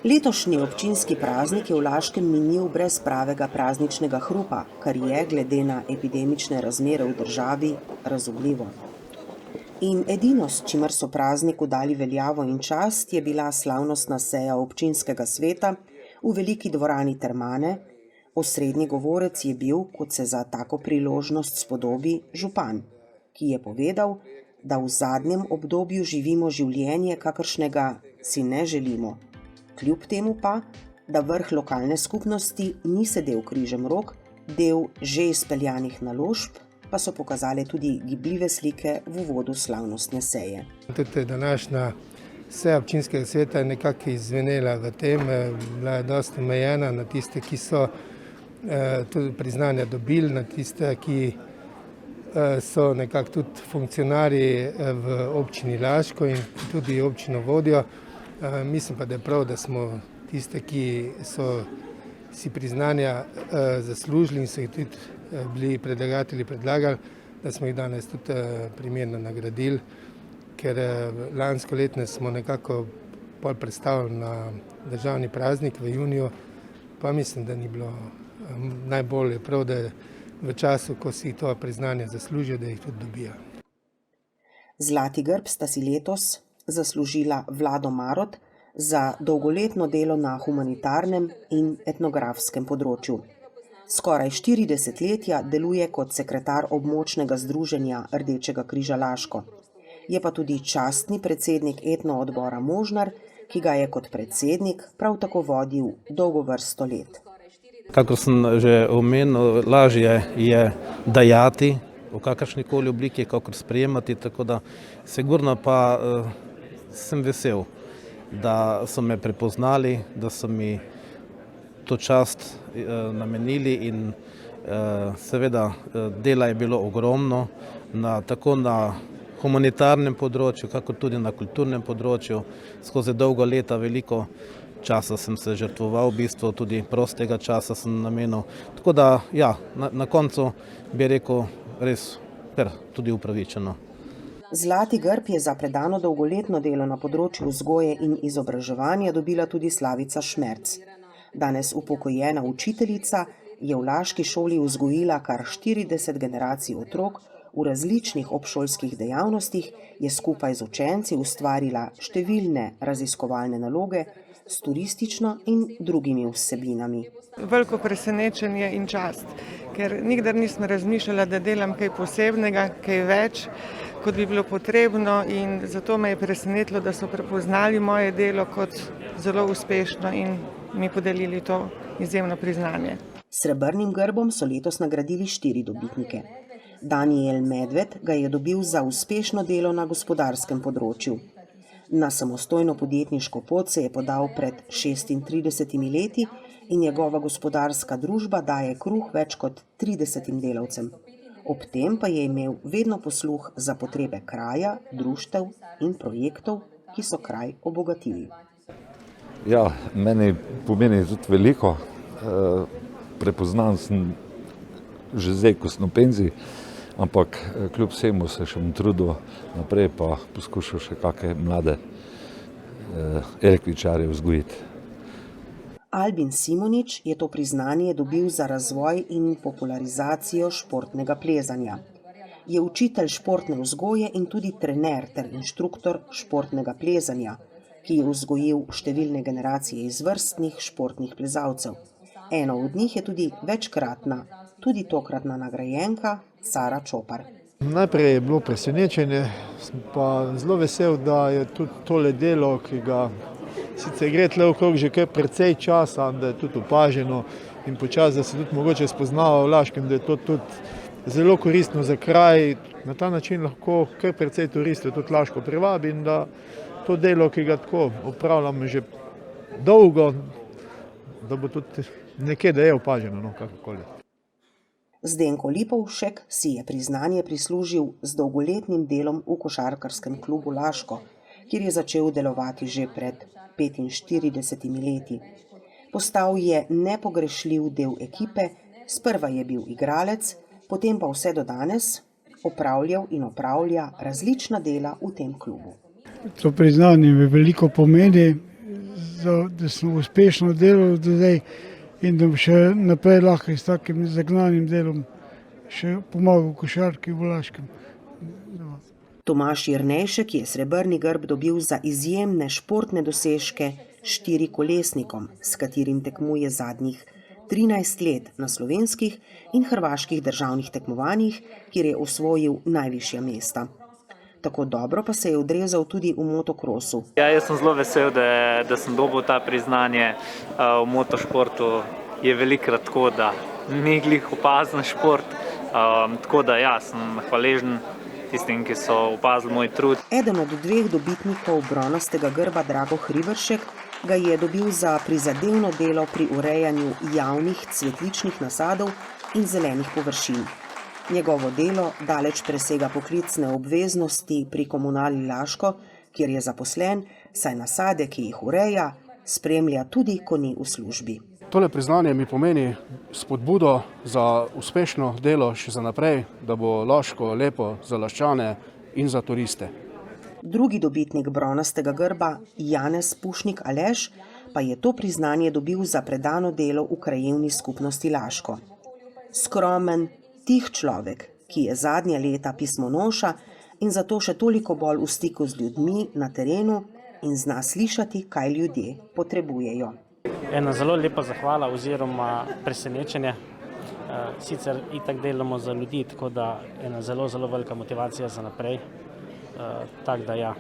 Letošnji občinski praznik je v Laškem minil brez pravega prazničnega hrupa, kar je, glede na epidemične razmere v državi, razumljivo. In edino, s čimer so prazniku dali veljavo in čast, je bila slavnostna seja občinskega sveta v veliki dvorani Termane. Osrednji govorec je bil, kot se za tako priložnost spodobi, župan, ki je povedal, da v zadnjem obdobju živimo življenje, kakršnega si ne želimo. Kljub temu pa, da vrh lokalne skupnosti ni sedel križem rok, del že izpeljanih naložb pa so pokazale tudi gibljive slike v uvodu slavnostne seje. Tudi današnja seja občinskega sveta je nekako izvenela v tem, bila je dosti omejena na tiste, ki so tudi priznanja dobili, na tiste, ki so nekako tudi funkcionarji v občini Laško in tudi občino vodijo. Mislim pa, da je prav, da smo tiste, ki so si priznanja zaslužili in so jih tudi bili predlagatelji predlagali, da smo jih danes tudi primerno nagradili, ker lansko leto smo nekako pol predstavili na državni praznik v juniju, pa mislim, da ni bilo najbolje prav, da v času, ko si to priznanje zaslužijo, da jih tudi dobijo. Zlati grb sta si letos zaslužila Vlado Marot za dolgoletno delo na humanitarnem in etnografskem področju. Skoraj 4 desetletja deluje kot sekretar območnega združenja Rdečega križa Laško. Je pa tudi častni predsednik etno odbora Možnar, ki ga je kot predsednik prav tako vodil dolgo vrsto let. Kakor sem že omenil, lažje je dajati v kakršnikoli obliki, kakor sprejemati, tako da sigurno pa sem vesel, da so me prepoznali, da so mi to čast namenili in seveda dela je bilo ogromno, tako na humanitarnem področju, kako tudi na kulturnem področju. Skozi dolgo leta veliko časa sem se žrtvoval, v bistvu tudi prostega časa sem namenil. Tako da ja, na koncu bi rekel res tudi upravičeno. Zlati grb je za predano dolgoletno delo na področju vzgoje in izobraževanja dobila tudi Slavica Šmerc. Danes upokojena učiteljica je v Laški šoli vzgojila kar 40 generacij otrok, v različnih obšolskih dejavnostih je skupaj z učenci ustvarila številne raziskovalne naloge s turistično in drugimi vsebinami. Veliko presenečenje in čast, ker nikdar nisem razmišljala, da delam kaj posebnega, kaj več, kot bi bilo potrebno, in zato me je presenetilo, da so prepoznali moje delo kot zelo uspešno in mi podelili to izjemno priznanje. S srebrnim grbom so letos nagradili 4 dobitnike. Daniel Medved ga je dobil za uspešno delo na gospodarskem področju. Na samostojno podjetniško pot se je podal pred 36 leti in njegova gospodarska družba daje kruh več kot 30 delavcem. Ob tem pa je imel vedno posluh za potrebe kraja, društev in projektov, ki so kraj obogatili. Ja, meni pomeni tudi veliko. Prepoznan sem že zdaj, ko sem v penziji, ampak kljub vsemu se še bom trudil naprej, pa poskušal še kakšne mlade električarje vzgojiti. Albin Simonič je to priznanje dobil za razvoj in popularizacijo športnega plezanja. Je učitelj športne vzgoje in tudi trener ter inštruktor športnega plezanja, ki je vzgojil številne generacije izvrstnih športnih plezalcev. Eno od njih je tudi večkratna, tudi tokratna nagrajenka Sara Čopar. Najprej je bilo presenečenje, sem pa zelo vesel, da je tudi tole delo, ki ga sicer gre tle okrog že kar precej časa, da je tudi opaženo in počasi, da se tudi mogoče spoznava v Laškem, da je to tudi zelo koristno za kraj. Na ta način lahko kar precej turistov tudi Laško privabi in da to delo, ki ga tako opravljamo že dolgo, da bo tudi nekje, da je opaženo, kakorkoli. Zdenko Lipovšek si je priznanje prislužil z dolgoletnim delom v košarkarskem klubu Laško, kjer je začel delovati že pred 45 leti. Postal je nepogrešljiv del ekipe, sprva je bil igralec, potem pa vse do danes opravljal in opravlja različna dela v tem klubu. To priznanje mi veliko pomeni, da smo uspešno delali do zdaj in da bom še naprej lahko s takim zagnanim delom še pomagal košarki v Laškem. Tomaž Jernejšek je srebrni grb dobil za izjemne športne dosežke štirikolesnikom, s katerim tekmuje zadnjih 13 let na slovenskih in hrvaških državnih tekmovanjih, kjer je osvojil najvišja mesta. Tako dobro pa se je odrezal tudi v motokrosu. Ja, jaz sem zelo vesel, da sem dobil ta priznanje. V motošportu je velikokrat tako, da ni glih opazen šport. Tako da ja, sem hvaležen tistim, ki so opazili moj trud. Eden od dveh dobitnikov bronastega grba, Drago Hriberšek, ga je dobil za prizadevno delo pri urejanju javnih cvetličnih nasadov in zelenih površin. Njegovo delo daleč presega poklicne obveznosti pri Komunali Laško, kjer je zaposlen, saj nasade, ki jih ureja, spremlja tudi, ko ni v službi. Tole priznanje mi pomeni spodbudo za uspešno delo še za naprej, da bo Laško lepo za Laščane in za turiste. Drugi dobitnik bronastega grba, Janez Pušnik Aleš, pa je to priznanje dobil za predano delo v krajevni skupnosti Laško. Skromen, tih človek, ki je zadnja leta pismonoša in zato še toliko bolj v stiku z ljudmi na terenu in zna slišati, kaj ljudje potrebujejo. Ena zelo lepa zahvala oziroma presenečenje. Sicer itak delamo za ljudi, tako da ena zelo, zelo velika motivacija za naprej. Tako da ja,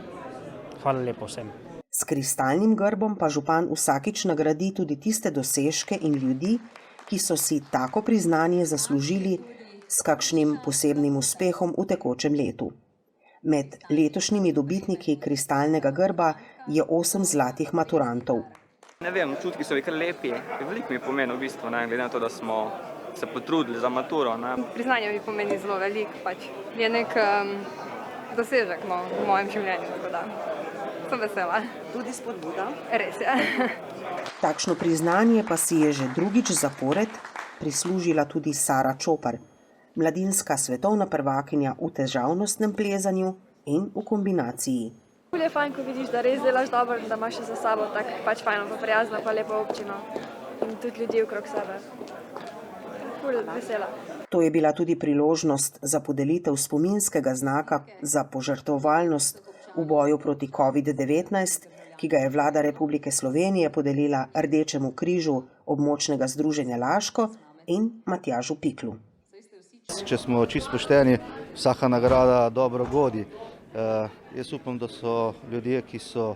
hvala lepo vsem. S kristalnim grbom pa župan vsakič nagradi tudi tiste dosežke in ljudi, ki so si tako priznanje zaslužili s kakšnim posebnim uspehom v tekočem letu. Med letošnjimi dobitniki kristalnega grba je 8 zlatih maturantov. Ne vem, čutki so kar lepi. Veliko mi pomeni v bistvu, glede na to, da smo se potrudili za maturo. Priznanje mi pomeni zelo veliko, je nek dosežek v mojem življenju, tako da sem vesela. Tudi spodbuda. Res je. Takšno priznanje pa si je že drugič zapored prislužila tudi Sara Čopar, mladinska svetovna prvakinja v težavnostnem plezanju in v kombinaciji. Je fajn, ko vidiš, da res delaš dobro, da imaš za sabo tako fajno, pa prijazno, pa lepo občino in tudi ljudi okrog sebe. Vesela. To je bila tudi priložnost za podelitev spominskega znaka za požrtvovalnost v boju proti COVID-19, ki ga je vlada Republike Slovenije podelila Rdečemu križu območnega združenja Laško in Matjažu Piklu. Če smo čisto pošteni, vsaka nagrada dobro godi. Jaz upam, da so ljudje, ki so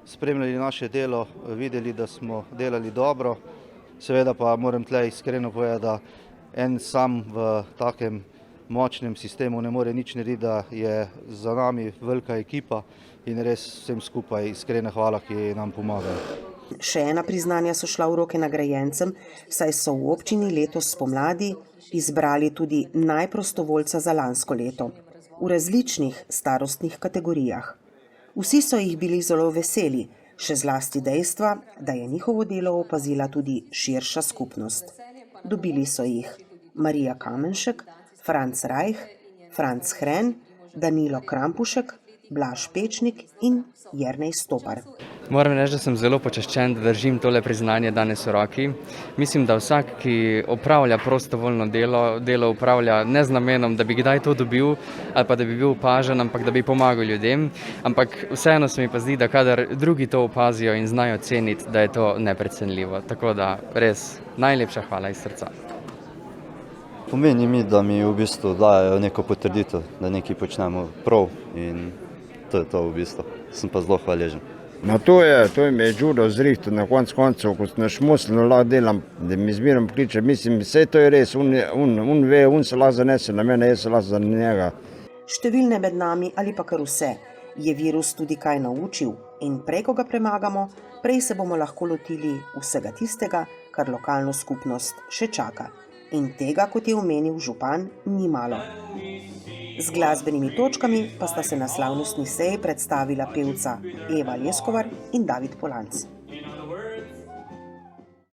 spremljali naše delo, videli, da smo delali dobro. Seveda pa moram tle iskreno povedati, da en sam v takem močnem sistemu ne more nič narediti, da je za nami velika ekipa in res vsem skupaj iskrena hvala, ki nam pomagajo. Še ena priznanja so šla v roke nagrajencem, saj so v občini letos spomladi izbrali tudi najprostovoljca za lansko leto v različnih starostnih kategorijah. Vsi so jih bili zelo veseli, še zlasti dejstva, da je njihovo delo opazila tudi širša skupnost. Dobili so jih Marija Kamenšek, Franc Rajh, Franc Hren, Danilo Krampušek, Blaž Pečnik in Jernej Stopar. Moram reči, da sem zelo počaščen, da držim tole priznanje danes v roki. Mislim, da vsak, ki opravlja prostovoljno delo opravlja ne z namenom, da bi kdaj to dobil ali pa da bi bil opažen, ampak da bi pomagal ljudem. Ampak vseeno se mi pa zdi, da kadar drugi to opazijo in znajo ceniti, da je to neprecenljivo. Tako da res najlepša hvala iz srca. Pomeni mi, da mi v bistvu dajo neko potrditev, da nekaj počnemo prav in to je to v bistvu. Sem pa zelo hvaležen. No to je mi je čudo zrihto na konc koncev, ko sem našmuslil, lahko delam, da mi zmerom kliče, mislim, vse to je res, on ve, on se lahko zanese na mene, jaz se lahko za njega. Številne med nami ali pa kar vse je virus tudi kaj naučil in prej, ko ga premagamo, prej se bomo lahko lotili vsega tistega, kar lokalno skupnost še čaka. In tega, kot je omenil župan, ni malo. Z glasbenimi točkami pa sta se na slavnostni seji predstavila pevca Eva Leskovar in David Polanc.